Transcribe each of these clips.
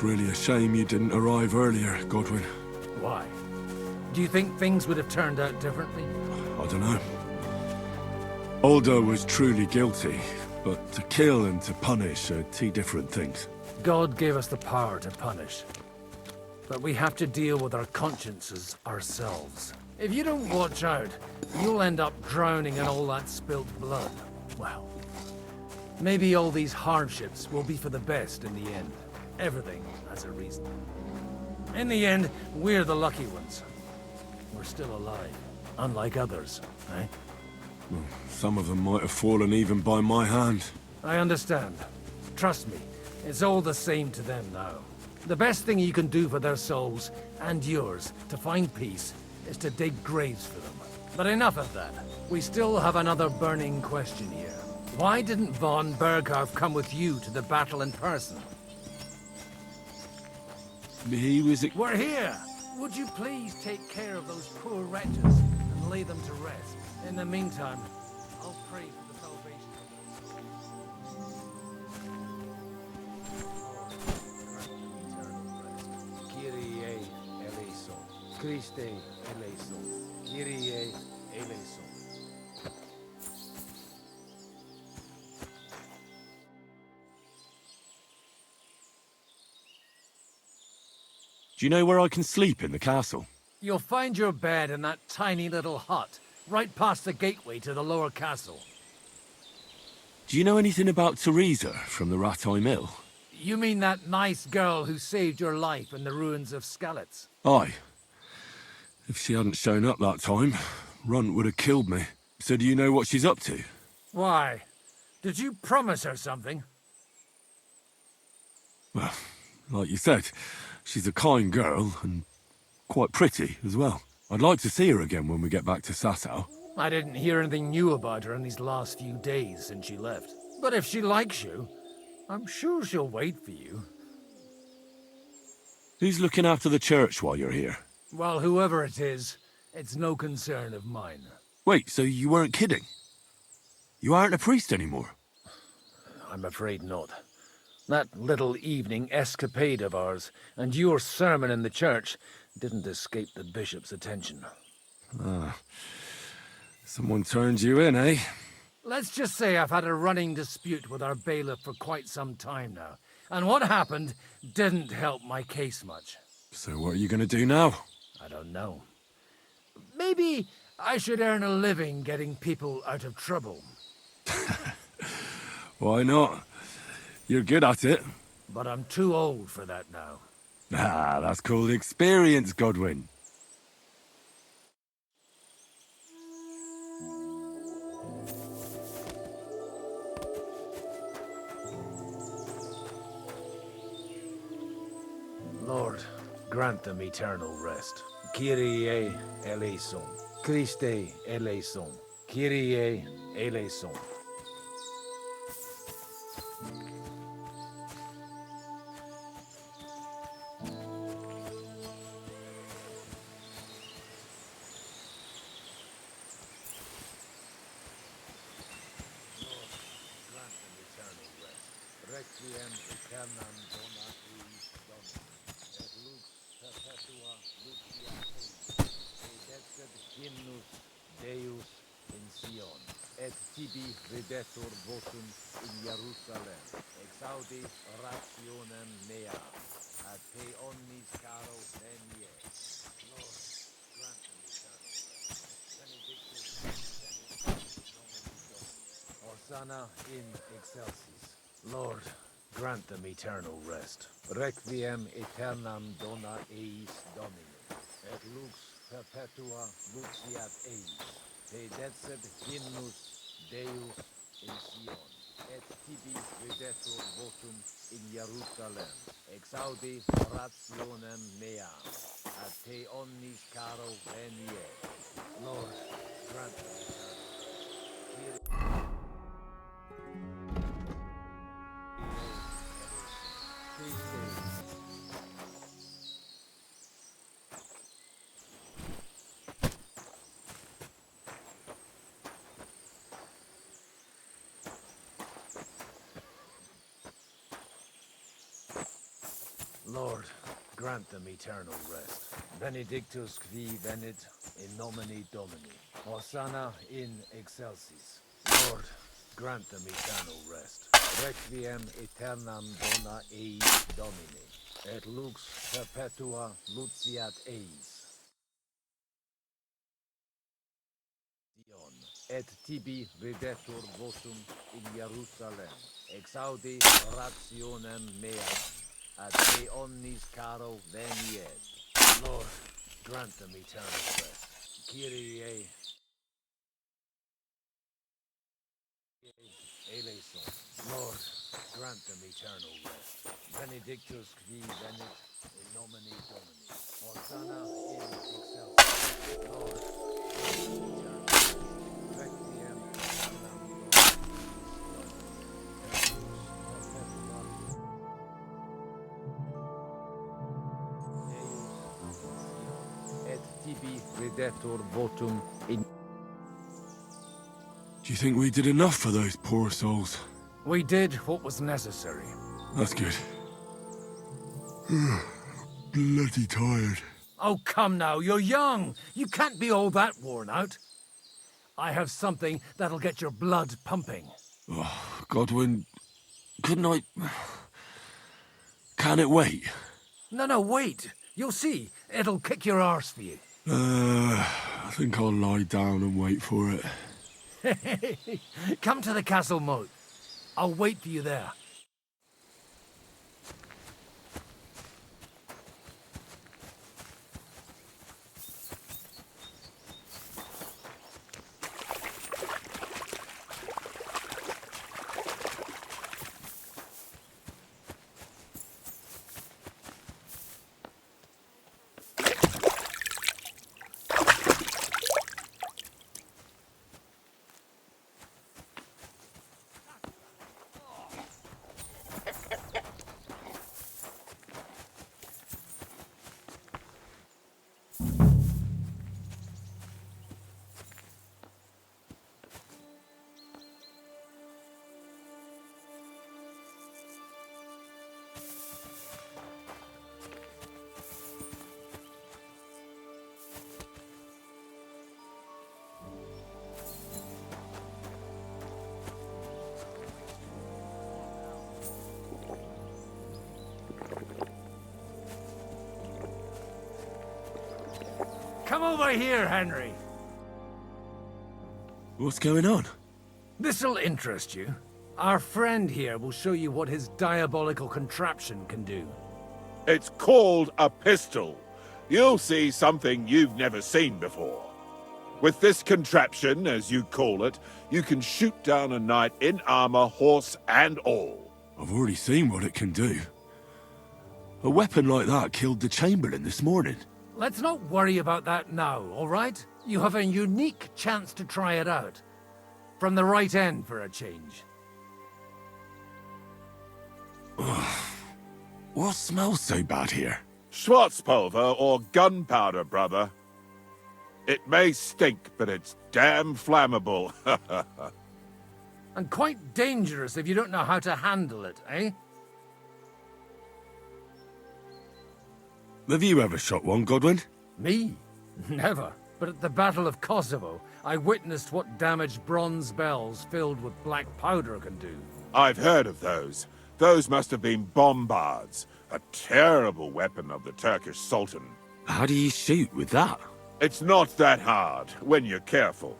It's really a shame you didn't arrive earlier, Godwin. Why? Do you think things would have turned out differently? I don't know. Aldo was truly guilty, but to kill and to punish are two different things. God gave us the power to punish. But we have to deal with our consciences ourselves. If you don't watch out, you'll end up drowning in all that spilt blood. Well, maybe all these hardships will be for the best in the end. Everything has a reason. In the end, we're the lucky ones. We're still alive, unlike others, eh? Well, some of them might have fallen even by my hand. I understand. Trust me, it's all the same to them now. The best thing you can do for their souls, and yours, to find peace, is to dig graves for them. But enough of that. We still have another burning question here. Why didn't von Berghoff come with you to the battle in person? He was... We're here! Would you please take care of those poor wretches and lay them to rest? In the meantime, I'll pray for the salvation of those. Kyrie eleison. Christe eleison. Kyrie eleison. Do you know where I can sleep in the castle? You'll find your bed in that tiny little hut, right past the gateway to the lower castle. Do you know anything about Teresa from the Rattay Mill? You mean that nice girl who saved your life in the ruins of Skalitz? Aye. If she hadn't shown up that time, Runt would have killed me. So do you know what she's up to? Why? Did you promise her something? Well, like you said, she's a kind girl and quite pretty as well. I'd like to see her again when we get back to Sasau. I didn't hear anything new about her in these last few days since she left. But if she likes you, I'm sure she'll wait for you. Who's looking after the church while you're here? Well, whoever it is, it's no concern of mine. Wait, so you weren't kidding? You aren't a priest anymore? I'm afraid not. That little evening escapade of ours, and your sermon in the church, didn't escape the bishop's attention. Ah. Someone turned you in, eh? Let's just say I've had a running dispute with our bailiff for quite some time now, and what happened didn't help my case much. So what are you gonna do now? I don't know. Maybe I should earn a living getting people out of trouble. Why not? You're good at it. But I'm too old for that now. Ah, that's called experience, Godwin. Lord, grant them eternal rest. Kyrie eleison. Christe eleison. Kyrie eleison. Requiem aeternam dona eis Domini, et lux perpetua lucia eis, edexit hymnus Deus in Sion, et tibi videtur votum in Jerusalem, exaudi rationem mea, a te omnis caro venie. Lord, grant them eternal rest. Benedictus Domini Domini. Hosanna in excelsis. Lord, grant them eternal rest. Requiem aeternam dona eis Domini, et lux perpetua luciat eis, te decet hymnus Deus in Sion, et tibi videtur votum in Jerusalem, exaudi rationem mea, a te omnis caro venie. Lord, grant them eternal rest. Lord, grant them eternal rest. Benedictus qui venit in nomine Domini. Hosanna in excelsis. Lord, grant them eternal rest. Requiem aeternam dona eis Domine. Et lux perpetua luceat eis. Et tibi videtur votum in Jerusalem. Exaudi rationem meam. Ad te omnis caro veniet. Lord, grant them eternal rest. Kyrie eleison. Lord, grant them eternal rest. Benedictus qui venit in nomine Domini. Hosanna in excelsis. Lord, grant them eternal rest. Requiem aeternam et tibi videtur votum in. Do you think we did enough for those poor souls? We did what was necessary. That's good. Bloody tired. Oh, come now, you're young. You can't be all that worn out. I have something that'll get your blood pumping. Oh, Godwin, couldn't I... Can it wait? No, wait. You'll see. It'll kick your arse for you. I think I'll lie down and wait for it. Come to the castle moat. I'll wait for you there. Come over here, Henry. What's going on? This'll interest you. Our friend here will show you what his diabolical contraption can do. It's called a pistol. You'll see something you've never seen before. With this contraption, as you call it, you can shoot down a knight in armor, horse and all. I've already seen what it can do. A weapon like that killed the Chamberlain this morning. Let's not worry about that now, all right? You have a unique chance to try it out. From the right end for a change. What smells so bad here? Schwarzpulver or gunpowder, brother. It may stink, but it's damn flammable. And quite dangerous if you don't know how to handle it, eh? Have you ever shot one, Godwin? Me? Never. But at the Battle of Kosovo, I witnessed what damage bronze bells filled with black powder can do. I've heard of those. Those must have been bombards, a terrible weapon of the Turkish Sultan. How do you shoot with that? It's not that hard, when you're careful.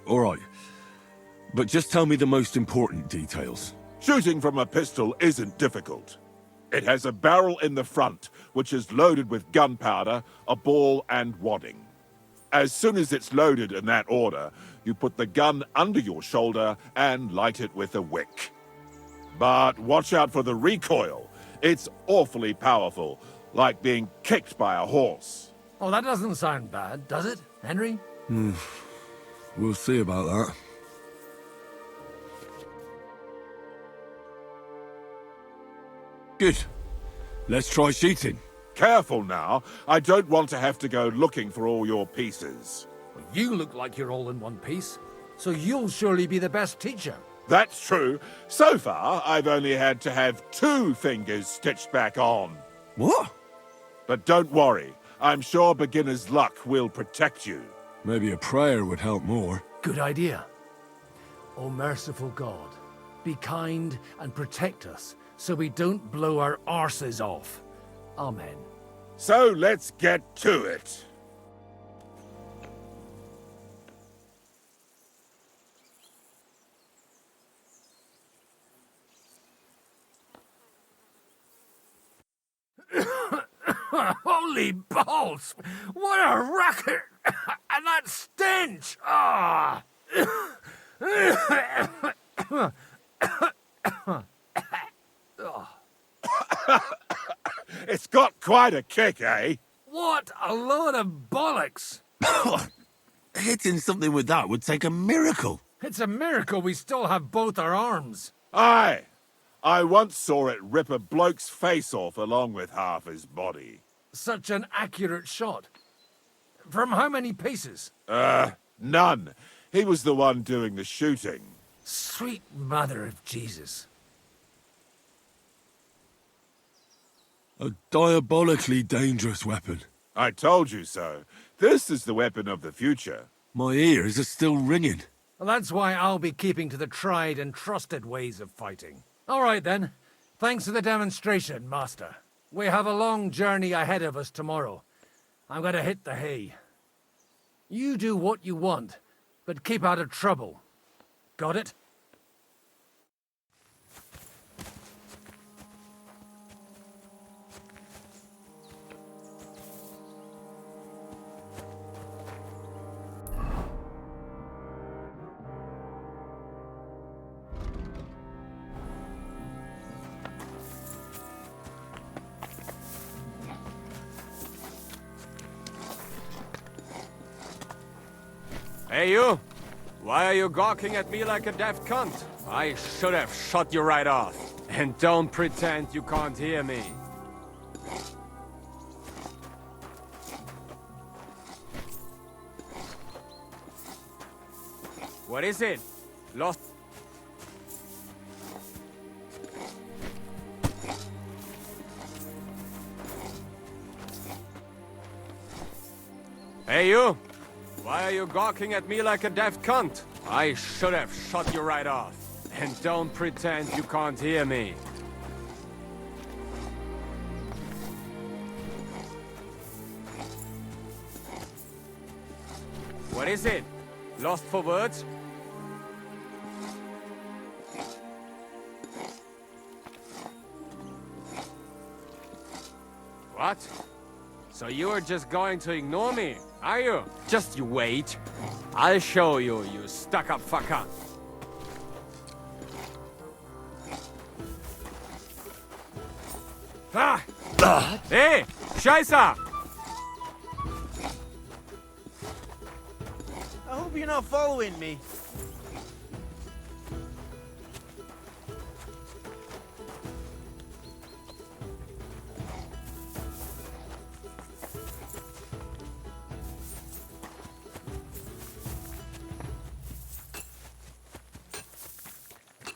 All right. But just tell me the most important details. Shooting from a pistol isn't difficult. It has a barrel in the front, which is loaded with gunpowder, a ball, and wadding. As soon as it's loaded in that order, you put the gun under your shoulder and light it with a wick. But watch out for the recoil. It's awfully powerful, like being kicked by a horse. Oh, that doesn't sound bad, does it, Henry? We'll see about that. Good. Let's try shooting. Careful now. I don't want to have to go looking for all your pieces. Well, you look like you're all in one piece, so you'll surely be the best teacher. That's true. So far, I've only had to have 2 fingers stitched back on. What? But don't worry. I'm sure beginner's luck will protect you. Maybe a prayer would help more. Good idea. O merciful God, be kind and protect us so we don't blow our arses off. Amen. So let's get to it. Holy balls! What a racket! And that stench! Ah! It's got quite a kick, eh? What a load of bollocks! Hitting something with that would take a miracle. It's a miracle we still have both our arms. Aye. I once saw it rip a bloke's face off along with half his body. Such an accurate shot. From how many paces? None. He was the one doing the shooting. Sweet mother of Jesus. A diabolically dangerous weapon. I told you so. This is the weapon of the future. My ears are still ringing. Well, that's why I'll be keeping to the tried and trusted ways of fighting. All right, then. Thanks for the demonstration, Master. We have a long journey ahead of us tomorrow. I'm gonna hit the hay. You do what you want, but keep out of trouble. Got it? Hey, you! Why are you gawking at me like a daft cunt? I should have shot you right off. And don't pretend you can't hear me. What is it? Lost... Hey, you! Why are you gawking at me like a daft cunt? I should have shot you right off. And don't pretend you can't hear me. What is it? Lost for words? What? So you are just going to ignore me, are you? Just you wait. I'll show you, you stuck-up fucker. Ah! Hey! Scheiße! I hope you're not following me.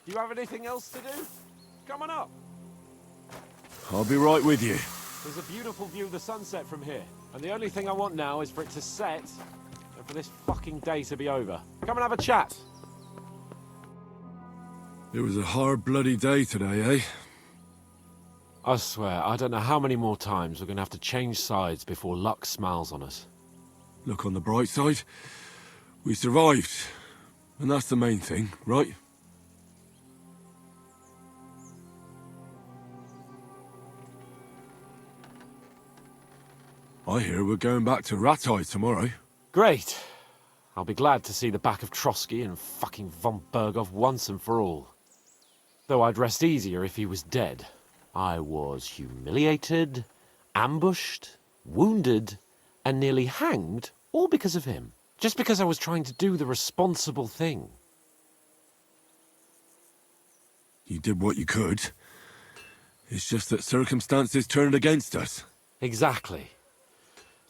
Do you have anything else to do? Come on up. I'll be right with you. There's a beautiful view of the sunset from here, and the only thing I want now is for it to set, and for this fucking day to be over. Come and have a chat. It was a hard bloody day today, eh? I swear, I don't know how many more times we're gonna have to change sides before luck smiles on us. Look on the bright side. We survived. And that's the main thing, right? I hear we're going back to Rattay tomorrow. Great. I'll be glad to see the back of Trotsky and fucking von Berghoff once and for all. Though I'd rest easier if he was dead. I was humiliated, ambushed, wounded, and nearly hanged, all because of him. Just because I was trying to do the responsible thing. You did what you could. It's just that circumstances turned against us. Exactly.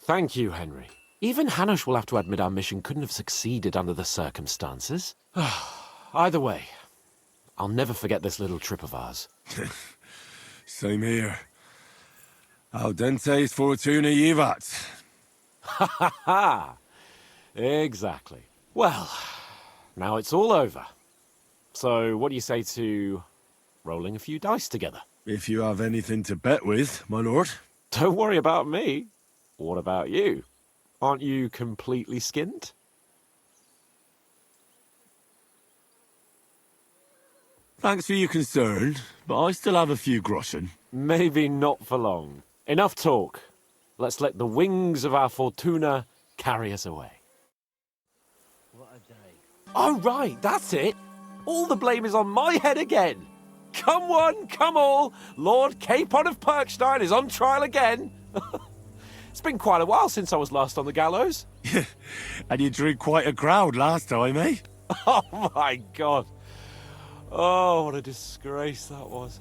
Thank you, Henry. Even Hanush will have to admit our mission couldn't have succeeded under the circumstances. Either way, I'll never forget this little trip of ours. Same here. Al dentes fortuna jivat. Ha ha ha! Exactly. Well, now it's all over. So what do you say to rolling a few dice together? If you have anything to bet with, my lord. Don't worry about me. What about you? Aren't you completely skinned? Thanks for your concern, but I still have a few groschen. Maybe not for long. Enough talk. Let's let the wings of our Fortuna carry us away. What a day. Oh, right, that's it. All the blame is on my head again. Come one, come all. Lord Capon of Perkstein is on trial again. It's been quite a while since I was last on the gallows. And you drew quite a crowd last time, eh? Oh, my God. Oh, what a disgrace that was.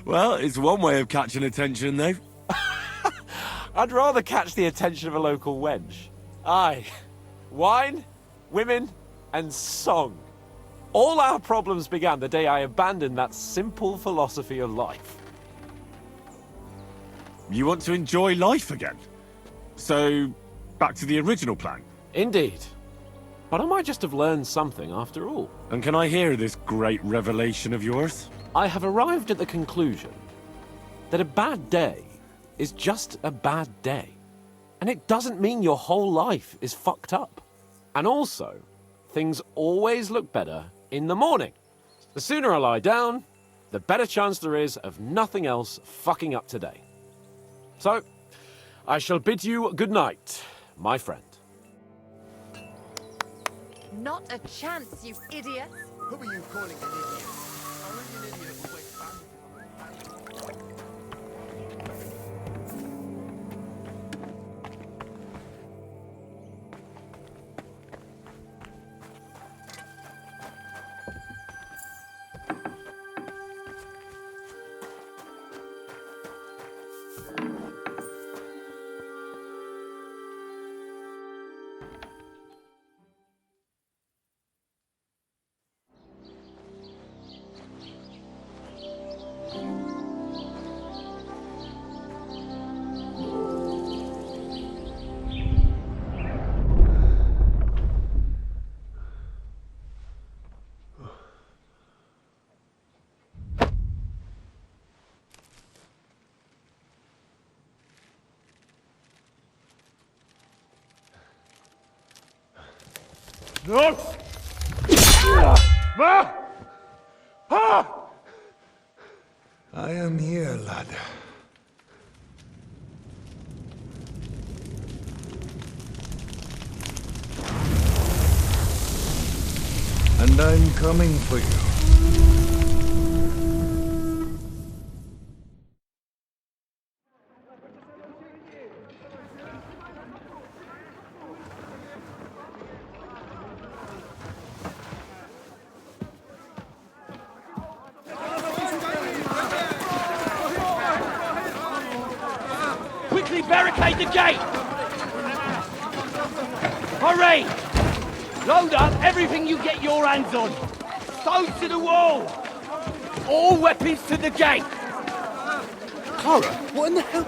Well, it's one way of catching attention, though. I'd rather catch the attention of a local wench. Aye. Wine, women, and song. All our problems began the day I abandoned that simple philosophy of life. You want to enjoy life again? So, back to the original plan. Indeed. But I might just have learned something after all. And can I hear this great revelation of yours? I have arrived at the conclusion that a bad day is just a bad day. And it doesn't mean your whole life is fucked up. And also, things always look better in the morning. The sooner I lie down, the better chance there is of nothing else fucking up today. So, I shall bid you good night, my friend. Not a chance, you idiot. Who are you calling an idiot? I'm only an idiot who wakes back. No! I am here, lad. And I'm coming for you. Quickly barricade the gate! Hurry! Load up everything you get your hands on. Stones to the wall! All weapons to the gate! Clara, what in the hell?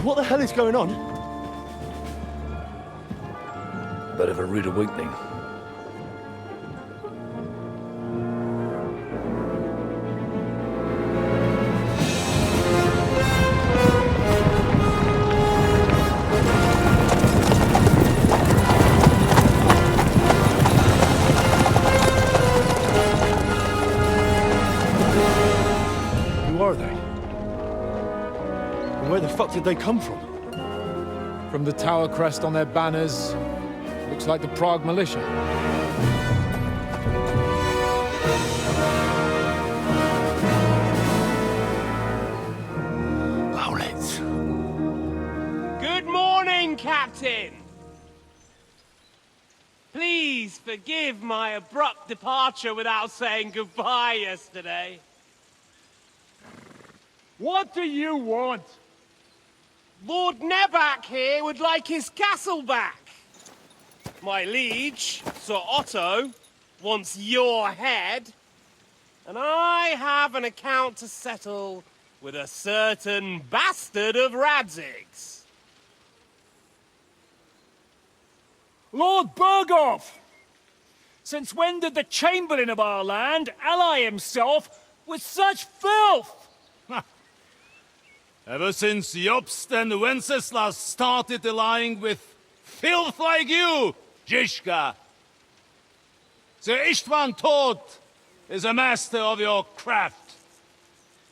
What the hell is going on? Bit of a rude awakening. Who are they? And where the fuck did they come from? From the tower crest on their banners, Looks like the Prague militia. Bullets. Good morning, Captain! Please forgive my abrupt departure without saying goodbye yesterday. What do you want? Lord Nebak here would like his castle back. My liege, Sir Otto, wants your head. And I have an account to settle with a certain bastard of Radzig's. Lord Berghoff! Since when did the Chamberlain of our land ally himself with such filth? Ever since Jobst and Wenceslas started allying with filth like you, Zizka. Sir Istvan Tod is a master of your craft.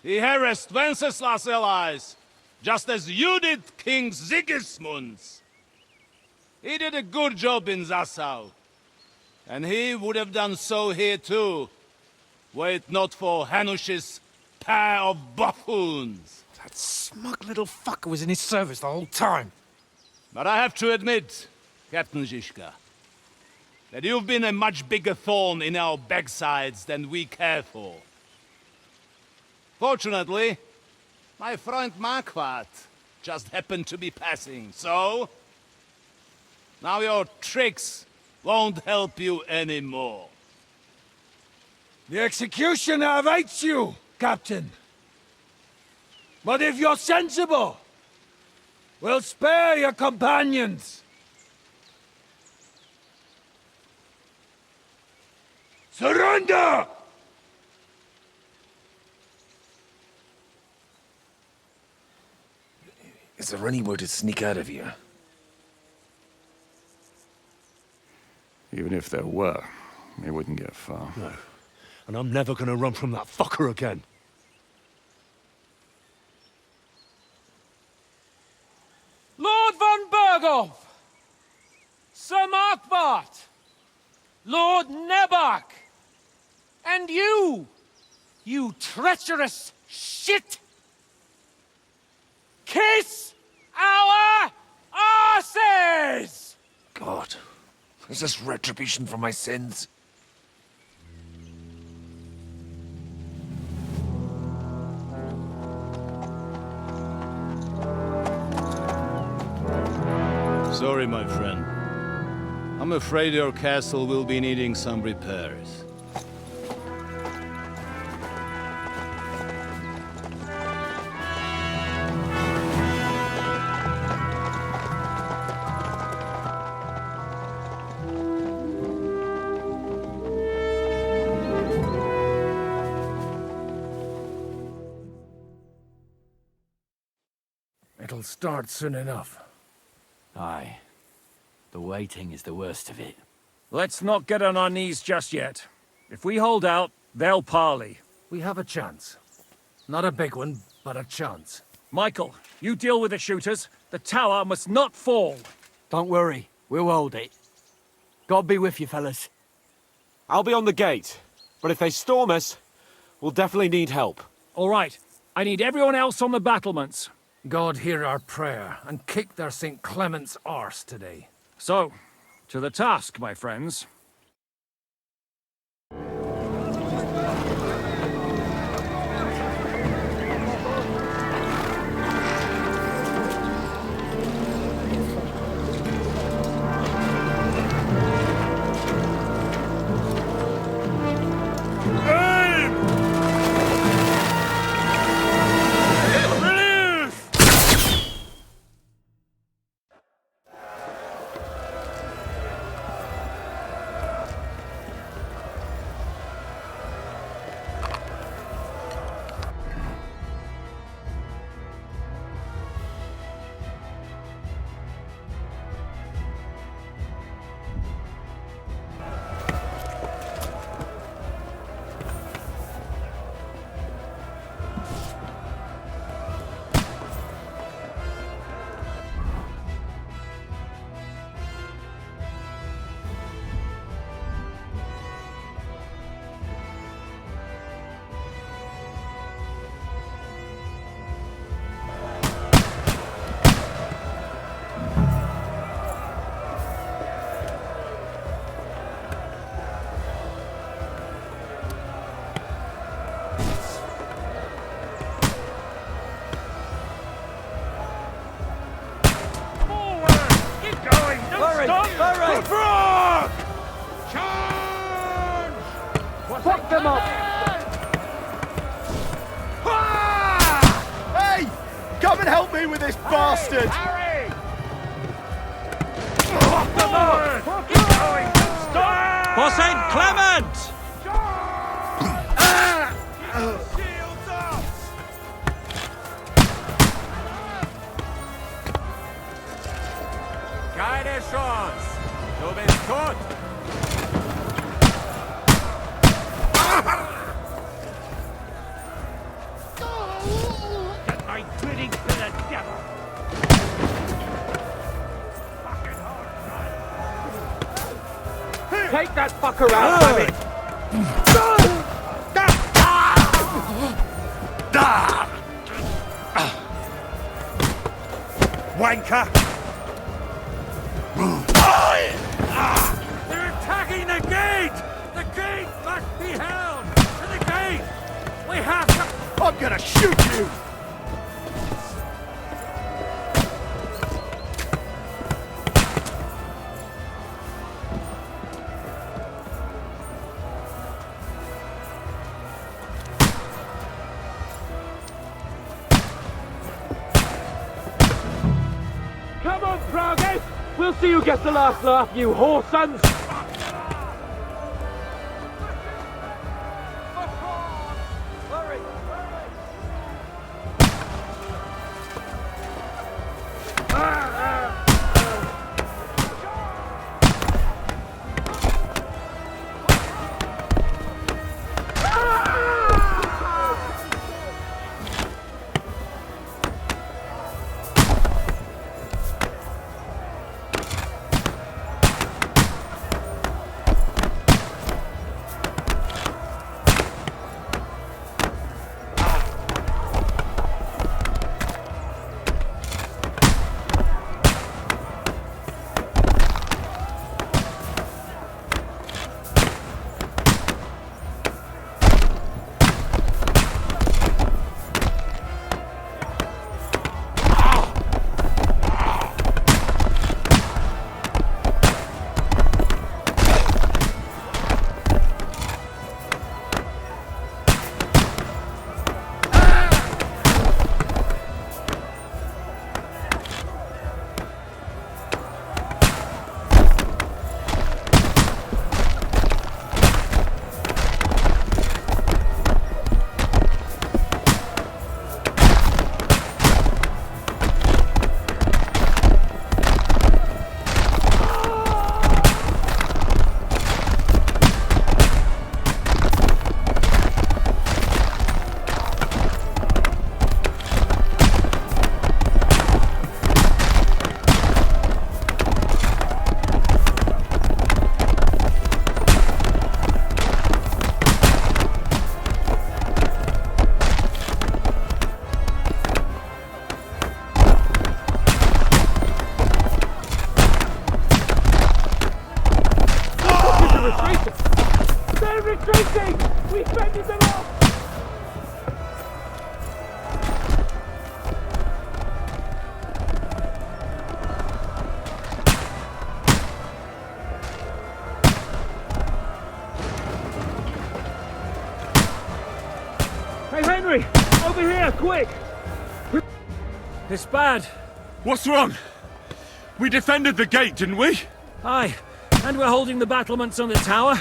He harassed Wenceslas' allies, just as you did King Sigismund's. He did a good job in Zassau, and he would have done so here too, were it not for Hanush's pair of buffoons. That smug little fucker was in his service the whole time. But I have to admit, Captain Zizka, that you've been a much bigger thorn in our backsides than we care for. Fortunately, my friend Marquardt just happened to be passing, so... now your tricks won't help you anymore. The executioner awaits you, Captain. But if you're sensible, we'll spare your companions. Surrender! Is there anywhere to sneak out of here? Even if there were, we wouldn't get far. No. And I'm never gonna run from that fucker again. Lord von Berghoff! Sir Marquardt! Lord Nebak! And you treacherous shit! Kiss our asses! God, is this retribution for my sins? Sorry, my friend. I'm afraid your castle will be needing some repairs. It'll start soon enough. Aye. The waiting is the worst of it. Let's not get on our knees just yet. If we hold out, they'll parley. We have a chance. Not a big one, but a chance. Michael, you deal with the shooters. The tower must not fall. Don't worry. We'll hold it. God be with you, fellas. I'll be on the gate, but if they storm us, we'll definitely need help. All right. I need everyone else on the battlements. God hear our prayer, and kick their St. Clement's arse today. So, to the task, my friends. Fuck them up! Hey! Come and help me with this bastard! Harry! Fuck them up! Keep going! Stop! For St. Clement! Shields up! Keine Chance! Du bist tot! Get my gritty to the devil! Take that fucker out, damn it! Wanker! They're attacking the gate! The gate must be held! To the gate! We have to... I'm gonna shoot you! Come on, Progress! We'll see who gets the last laugh, you whore sons! retreating! We fended them off! Hey, Henry! Over here, quick! It's bad. What's wrong? We defended the gate, didn't we? Aye, and we're holding the battlements on the tower.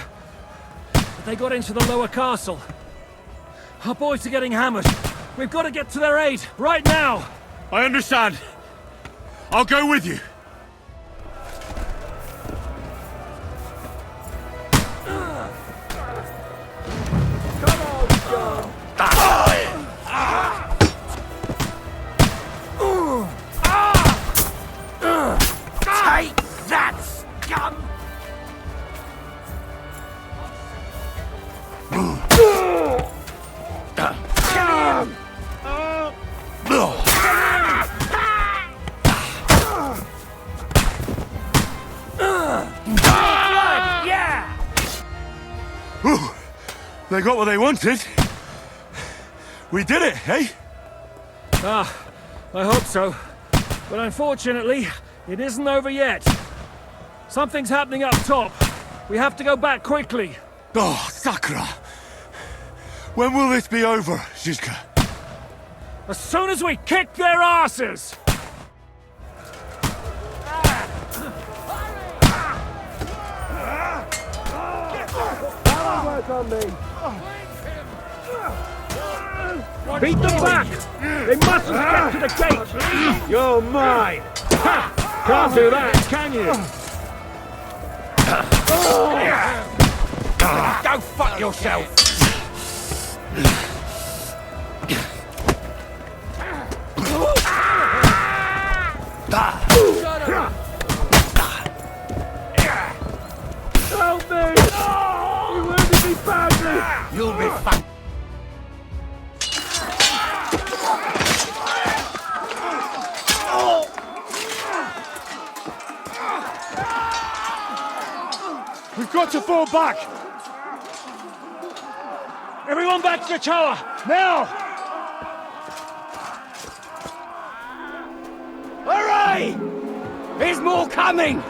But they got into the lower castle. Our boys are getting hammered. We've got to get to their aid, right now! I understand. I'll go with you. Take that, scum! Yeah! They got what they wanted. We did it, eh? Ah, I hope so. But unfortunately, it isn't over yet. Something's happening up top. We have to go back quickly. Oh, Sakura! When will this be over, Zizka? As soon as we kick their asses! Beat them back! They mustn't get to the gate! You're mine! Ha! Can't do that, can you? Go fuck yourself! Help me! You wounded me badly! You'll be fine. We've got to fall back! Everyone back to the tower! Now! Hooray! There's more coming!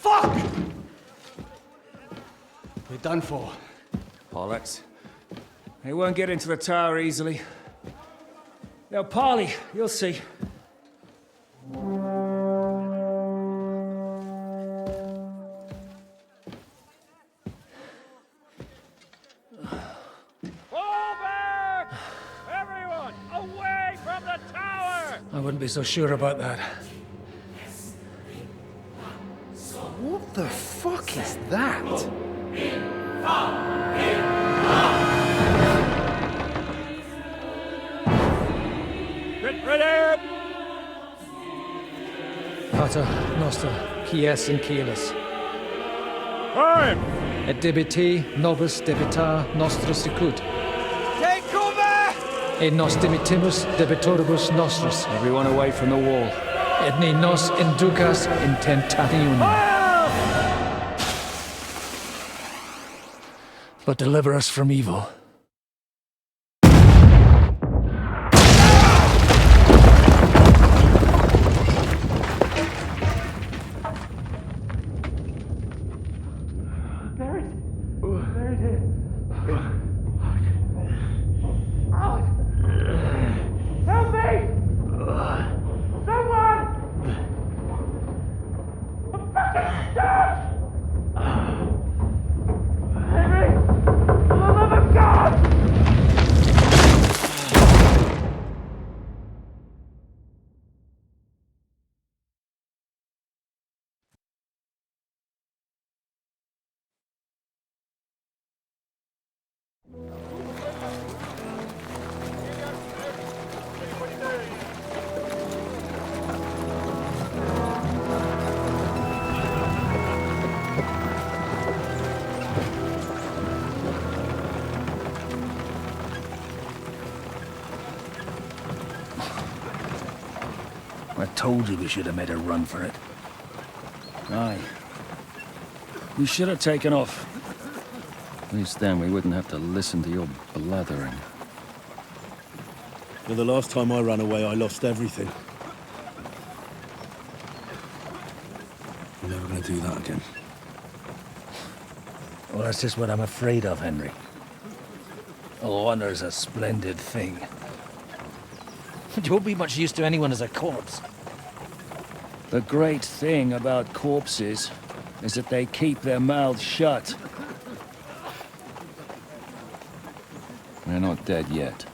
Fuck! We're done for. Bollocks. They won't get into the tower easily. Now, Parley, you'll see. Fall back! Everyone, away from the tower! I wouldn't be so sure about that. What the fuck is that? Get ready! Pater Noster, Quies in Caelus. Time! Et debiti nobis debita nostris sicut. Take cover! Et nos dimitimus debitoribus nostris. Everyone away from the wall. Et ne nos inducas in tentationem. But deliver us from evil. I told you we should have made a run for it. Aye. We should have taken off. At least then we wouldn't have to listen to your blathering. Well, the last time I ran away, I lost everything. I'm never gonna do that again. Well, that's just what I'm afraid of, Henry. Honor's a splendid thing. But you won't be much use to anyone as a corpse. The great thing about corpses is that they keep their mouths shut. They're not dead yet.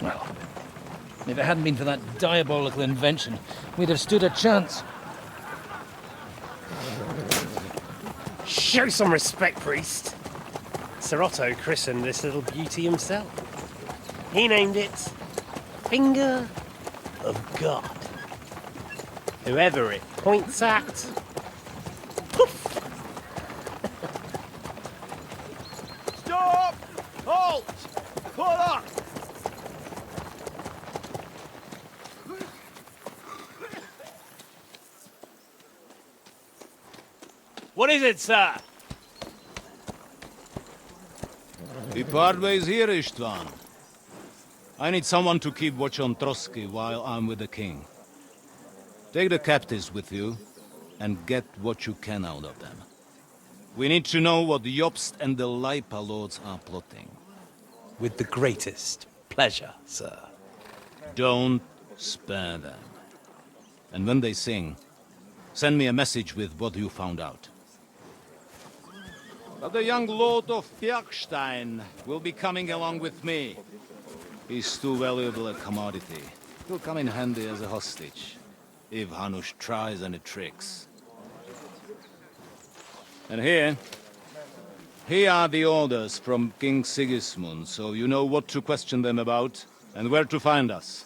Well, if it hadn't been for that diabolical invention, we'd have stood a chance. Show some respect, priest. Sir Otto christened this little beauty himself. He named it Finger of God. Whoever it points at, poof! Stop! What is it, sir? We part ways here, Istvan. I need someone to keep watch on Trotsky while I'm with the king. Take the captives with you, and get what you can out of them. We need to know what the Jobst and the Leipa lords are plotting. With the greatest pleasure, sir. Don't spare them. And when they sing, send me a message with what you found out. But the young lord of Bjergstein will be coming along with me. He's too valuable a commodity. He'll come in handy as a hostage, if Hanush tries any tricks. And here are the orders from King Sigismund, so you know what to question them about, and where to find us.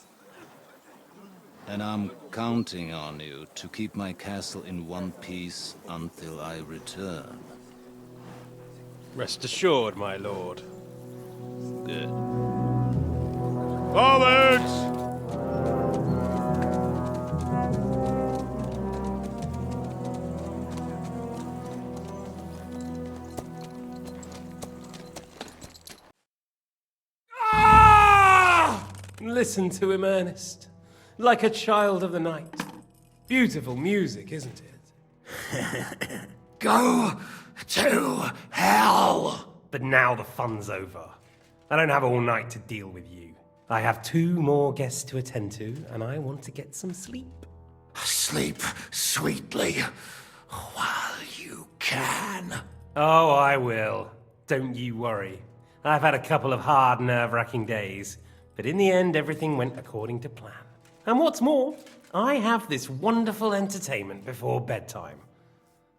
And I'm counting on you to keep my castle in one piece until I return. Rest assured, my lord. Good. Forwards! Listen to him, Ernest. Like a child of the night. Beautiful music, isn't it? Go to hell! But now the fun's over. I don't have all night to deal with you. I have 2 more guests to attend to, and I want to get some sleep. Sleep sweetly while you can. Oh, I will. Don't you worry. I've had a couple of hard, nerve-wracking days, but in the end, everything went according to plan. And what's more, I have this wonderful entertainment before bedtime.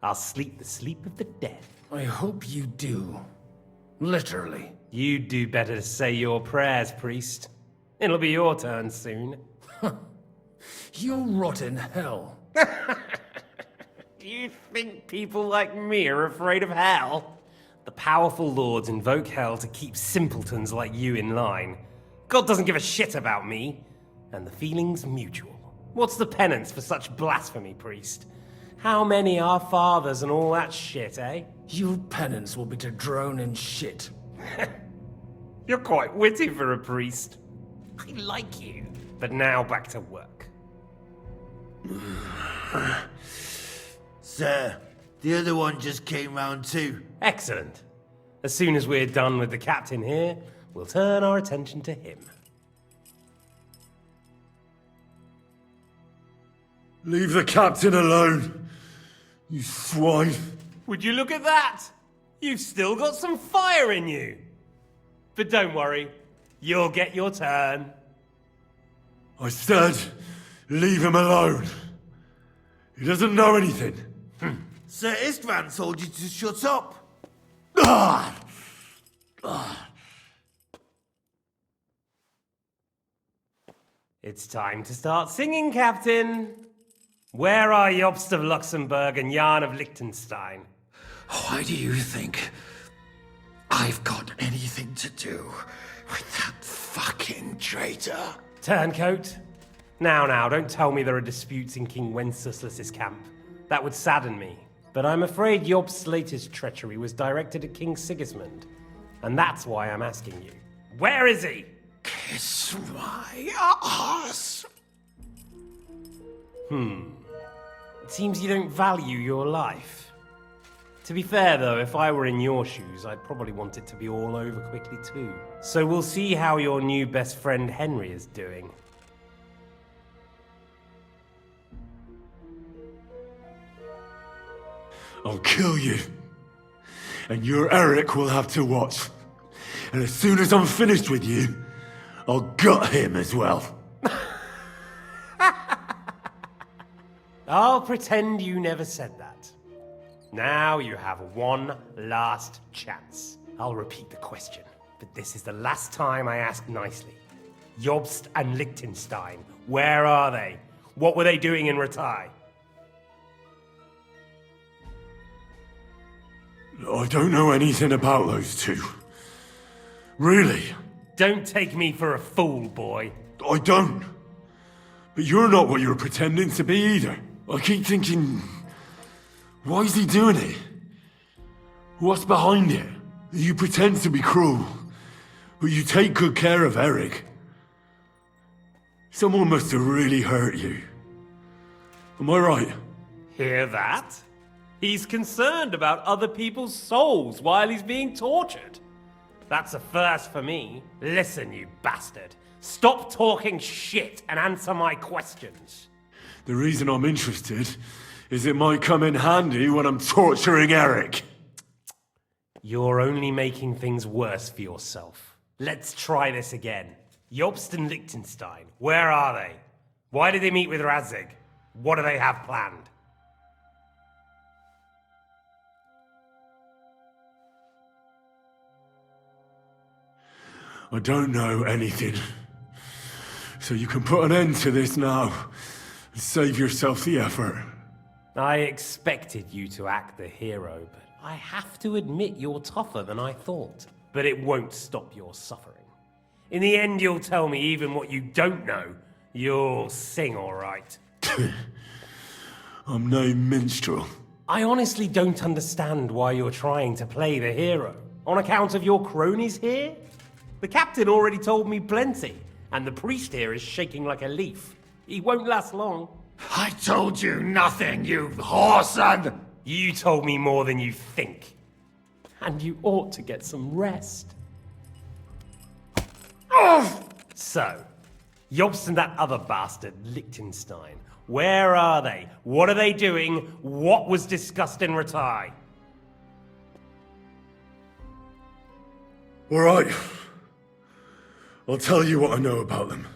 I'll sleep the sleep of the dead. I hope you do. Literally. You'd do better to say your prayers, priest. It'll be your turn soon. You'll rot in hell. You think people like me are afraid of hell? The powerful lords invoke hell to keep simpletons like you in line. God doesn't give a shit about me, and the feeling's mutual. What's the penance for such blasphemy, priest? How many are fathers and all that shit, eh? Your penance will be to drown in shit. You're quite witty for a priest. I like you. But now back to work. Sir, the other one just came round too. Excellent. As soon as we're done with the captain here, we'll turn our attention to him. Leave the captain alone, you swine. Would you look at that? You've still got some fire in you. But don't worry, you'll get your turn. I said, leave him alone. He doesn't know anything. Sir Istvan told you to shut up. It's time to start singing, Captain. Where are Jobst of Luxembourg and Jan of Liechtenstein? Why do you think I've got anything to do with that fucking traitor? Turncoat. Now, don't tell me there are disputes in King Wenceslas's camp. That would sadden me. But I'm afraid Jobst's latest treachery was directed at King Sigismund. And that's why I'm asking you. Where is he? Kiss my ass. It seems you don't value your life. To be fair, though, if I were in your shoes, I'd probably want it to be all over quickly, too. So we'll see how your new best friend Henry is doing. I'll kill you. And your Eric will have to watch. And as soon as I'm finished with you, I'll gut him as well. I'll pretend you never said that. Now you have one last chance. I'll repeat the question, but this is the last time I ask nicely. Jobst and Liechtenstein, where are they? What were they doing in Ratai? I don't know anything about those two. Really? Don't take me for a fool, boy. I don't. But you're not what you're pretending to be either. I keep thinking... Why is he doing it? What's behind it? You pretend to be cruel, but you take good care of Eric. Someone must have really hurt you. Am I right? Hear that? He's concerned about other people's souls while he's being tortured. That's a first for me. Listen, you bastard. Stop talking shit and answer my questions. The reason I'm interested is it might come in handy when I'm torturing Eric. You're only making things worse for yourself. Let's try this again. Jobst and Liechtenstein, where are they? Why did they meet with Radzig? What do they have planned? I don't know anything. So you can put an end to this now and save yourself the effort. I expected you to act the hero, but I have to admit you're tougher than I thought. But it won't stop your suffering. In the end, you'll tell me even what you don't know. You'll sing all right. I'm no minstrel. I honestly don't understand why you're trying to play the hero. On account of your cronies here? The captain already told me plenty, and the priest here is shaking like a leaf. He won't last long. I told you nothing, you whoreson! You told me more than you think. And you ought to get some rest. So, Jobst and that other bastard, Liechtenstein, where are they? What are they doing? What was discussed in Ratai? All right. I'll tell you what I know about them.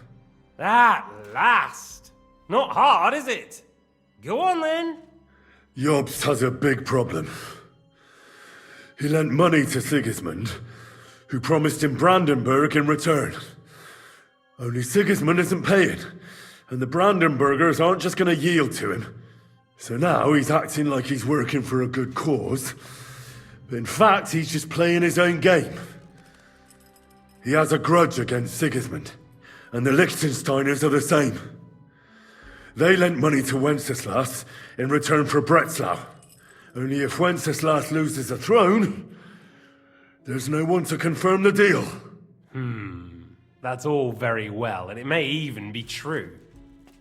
At last! Not hard, is it? Go on then. Jobst has a big problem. He lent money to Sigismund, who promised him Brandenburg in return. Only Sigismund isn't paying, and the Brandenburgers aren't just going to yield to him. So now he's acting like he's working for a good cause, but in fact he's just playing his own game. He has a grudge against Sigismund, and the Liechtensteiners are the same. They lent money to Wenceslas in return for Breslau. Only if Wenceslas loses the throne, there's no one to confirm the deal. That's all very well, and it may even be true.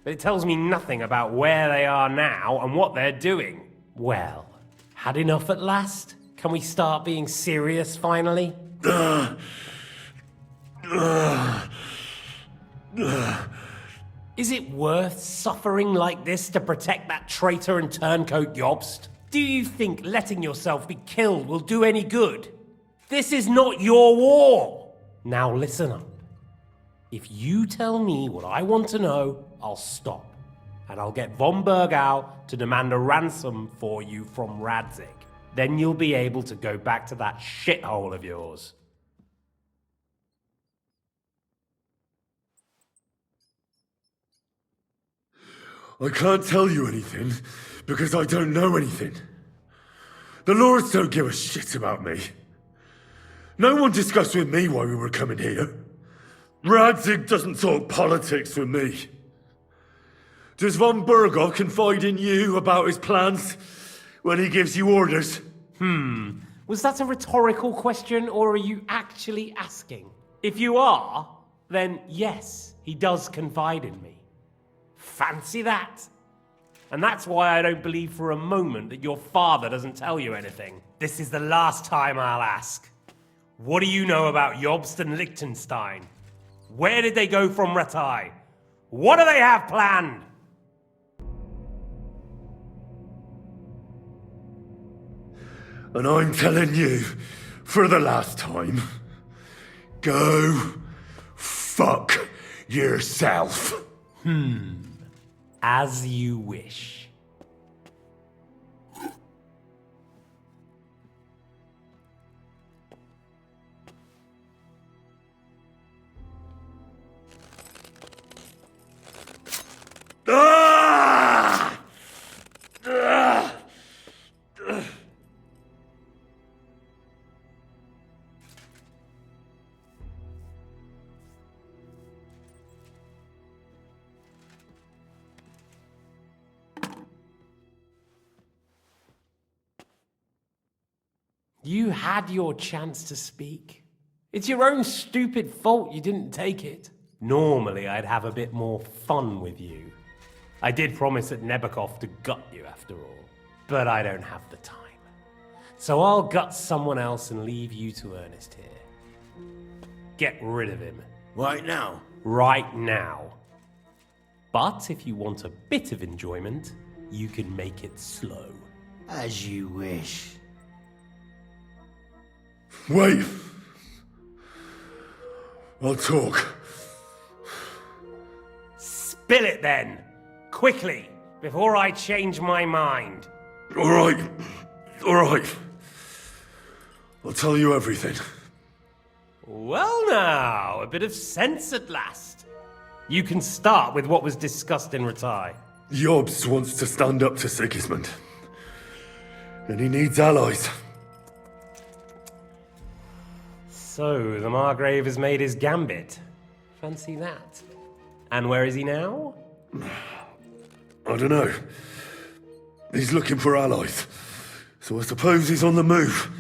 But it tells me nothing about where they are now and what they're doing. Well, had enough at last? Can we start being serious finally? Is it worth suffering like this to protect that traitor and turncoat Jobst? Do you think letting yourself be killed will do any good? This is not your war! Now listen up. If you tell me what I want to know, I'll stop. And I'll get von Bergau to demand a ransom for you from Radzig. Then you'll be able to go back to that shithole of yours. I can't tell you anything, because I don't know anything. The Lords don't give a shit about me. No one discussed with me why we were coming here. Radzig doesn't talk politics with me. Does von Bergau confide in you about his plans when he gives you orders? Was that a rhetorical question, or are you actually asking? If you are, then yes, he does confide in me. Fancy that! And that's why I don't believe for a moment that your father doesn't tell you anything. This is the last time I'll ask. What do you know about Jobst and Liechtenstein? Where did they go from Ratai? What do they have planned? And I'm telling you, for the last time, go fuck yourself. As you wish. Ah! Ah! You had your chance to speak. It's your own stupid fault you didn't take it. Normally, I'd have a bit more fun with you. I did promise at Nebakov to gut you after all, but I don't have the time. So I'll gut someone else and leave you to Ernest here. Get rid of him. Right now? Right now. But if you want a bit of enjoyment, you can make it slow. As you wish. Wait! I'll talk. Spill it then! Quickly, before I change my mind. Alright. Alright. I'll tell you everything. Well now, a bit of sense at last. You can start with what was discussed in Ratai. Jobs wants to stand up to Sigismund. And he needs allies. So, the Margrave has made his gambit. Fancy that. And where is he now? I don't know. He's looking for allies. So I suppose he's on the move.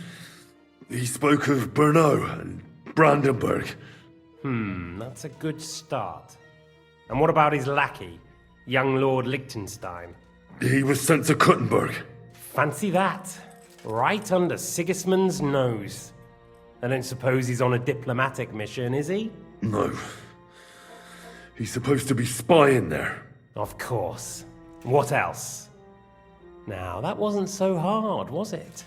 He spoke of Brno and Brandenburg. That's a good start. And what about his lackey, young Lord Liechtenstein? He was sent to Kuttenberg. Fancy that. Right under Sigismund's nose. I don't suppose he's on a diplomatic mission, is he? No. He's supposed to be spying there. Of course. What else? Now, that wasn't so hard, was it?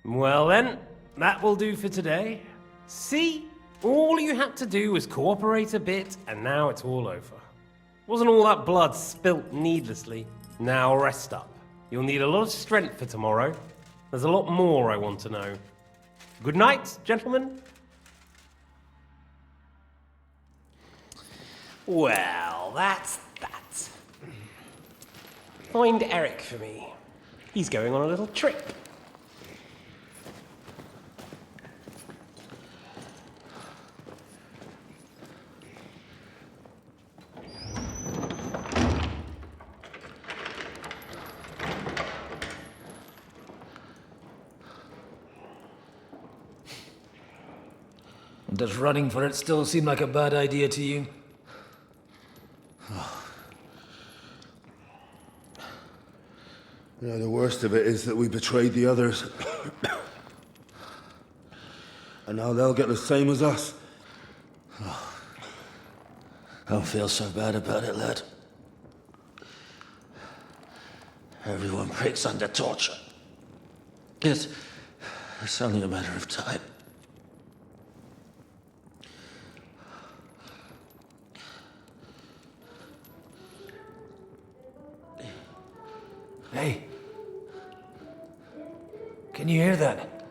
Well then, that will do for today. See? All you had to do was cooperate a bit, and now it's all over. Wasn't all that blood spilt needlessly. Now rest up. You'll need a lot of strength for tomorrow. There's a lot more I want to know. Good night, gentlemen. Well, that's that. Find Eric for me. He's going on a little trip. Does running for it still seem like a bad idea to you? You know, the worst of it is that we betrayed the others. And now they'll get the same as us. Don't feel so bad about it, lad. Everyone breaks under torture. It's only a matter of time. Hey. Can you hear that?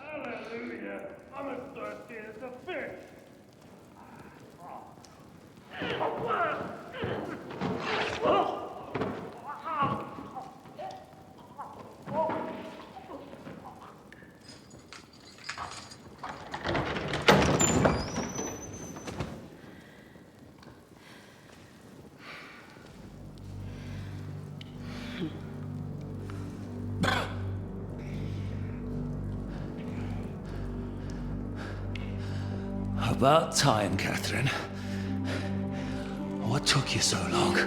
Hallelujah! I'm as thirsty as a fish. About time, Catherine. What took you so long?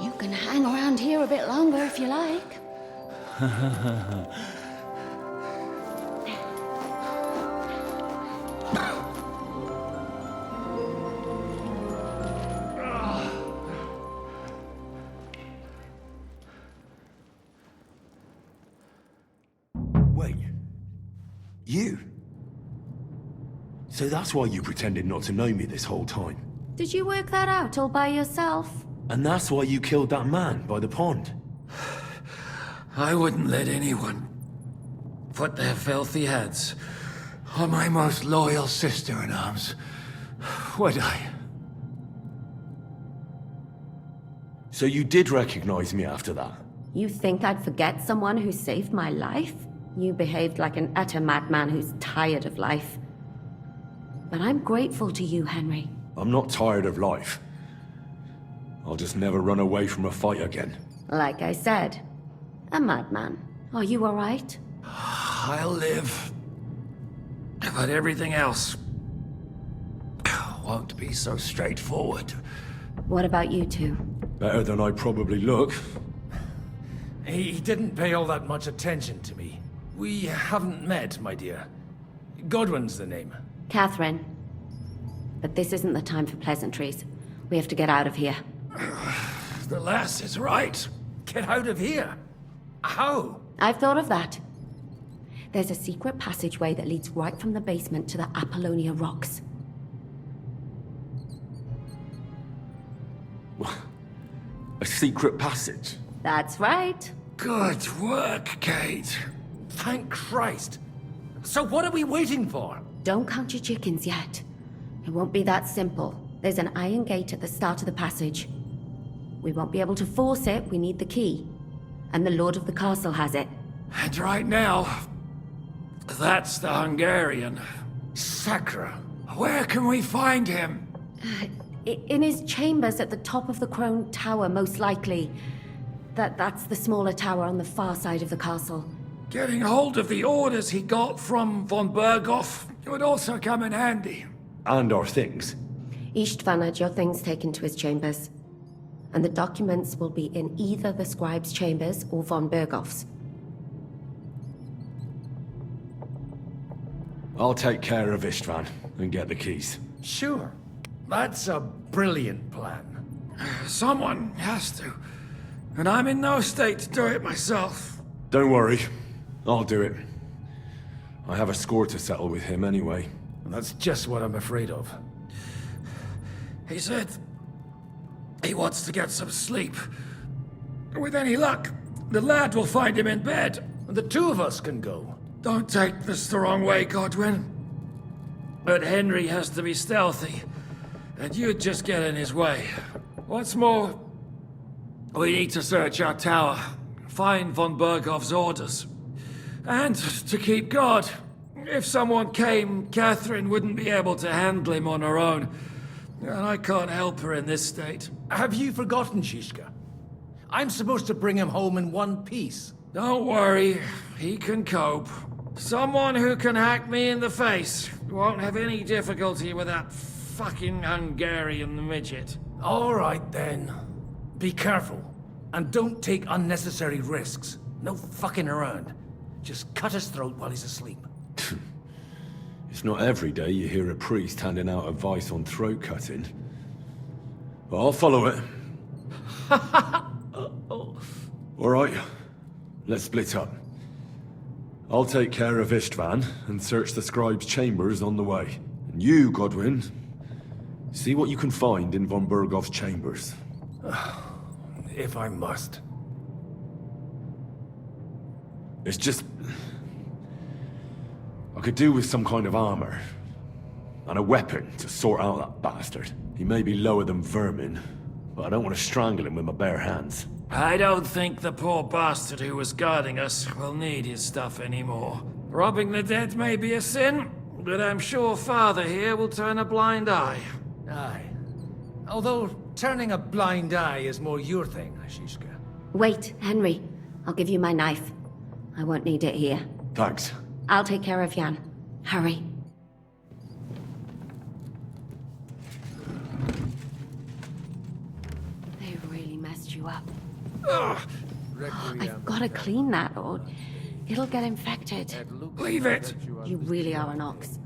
You can hang around here a bit longer if you like. You? So that's why you pretended not to know me this whole time? Did you work that out all by yourself? And that's why you killed that man by the pond? I wouldn't let anyone put their filthy heads on my most loyal sister-in-arms, would I? So you did recognize me after that? You think I'd forget someone who saved my life? You behaved like an utter madman who's tired of life. But I'm grateful to you, Henry. I'm not tired of life. I'll just never run away from a fight again. Like I said, a madman. Are you alright? I'll live. But everything else won't be so straightforward. What about you two? Better than I probably look. He didn't pay all that much attention to me. We haven't met, my dear. Godwin's the name. Catherine. But this isn't the time for pleasantries. We have to get out of here. The lass is right. Get out of here? How? I've thought of that. There's a secret passageway that leads right from the basement to the Apollonia Rocks. A secret passage? That's right. Good work, Kate. Thank Christ. So what are we waiting for? Don't count your chickens yet. It won't be that simple. There's an iron gate at the start of the passage. We won't be able to force it, we need the key. And the Lord of the Castle has it. And right now, that's the Hungarian. Sacra. Where can we find him? In his chambers at the top of the Crone Tower, most likely. That's the smaller tower on the far side of the castle. Getting hold of the orders he got from von Berghoff would also come in handy. And our things. Istvan had your things taken to his chambers. And the documents will be in either the scribe's chambers or von Berghoff's. I'll take care of Istvan and get the keys. Sure. That's a brilliant plan. Someone has to. And I'm in no state to do it myself. Don't worry. I'll do it. I have a score to settle with him anyway. And that's just what I'm afraid of. He said he wants to get some sleep. With any luck, the lad will find him in bed. The two of us can go. Don't take this the wrong way, Godwin. But Henry has to be stealthy, and you'd just get in his way. What's more, we need to search our tower, find von Berghoff's orders. And to keep guard. If someone came, Catherine wouldn't be able to handle him on her own. And I can't help her in this state. Have you forgotten, Shishka? I'm supposed to bring him home in one piece. Don't worry, he can cope. Someone who can hack me in the face won't have any difficulty with that fucking Hungarian midget. All right, then. Be careful. And don't take unnecessary risks. No fucking around. Just cut his throat while he's asleep. It's not every day you hear a priest handing out advice on throat cutting. But I'll follow it. All right, let's split up. I'll take care of Istvan and search the scribe's chambers on the way. And you, Godwin, see what you can find in von Berghoff's chambers. If I must. It's just... I could do with some kind of armor. And a weapon to sort out that bastard. He may be lower than vermin, but I don't want to strangle him with my bare hands. I don't think the poor bastard who was guarding us will need his stuff anymore. Robbing the dead may be a sin, but I'm sure Father here will turn a blind eye. Aye. Although, turning a blind eye is more your thing, Shishka. Wait, Henry. I'll give you my knife. I won't need it here. Thanks. I'll take care of Jan. Hurry. They really messed you up. I've gotta clean that, or it'll get infected. Leave it! You really are an ox.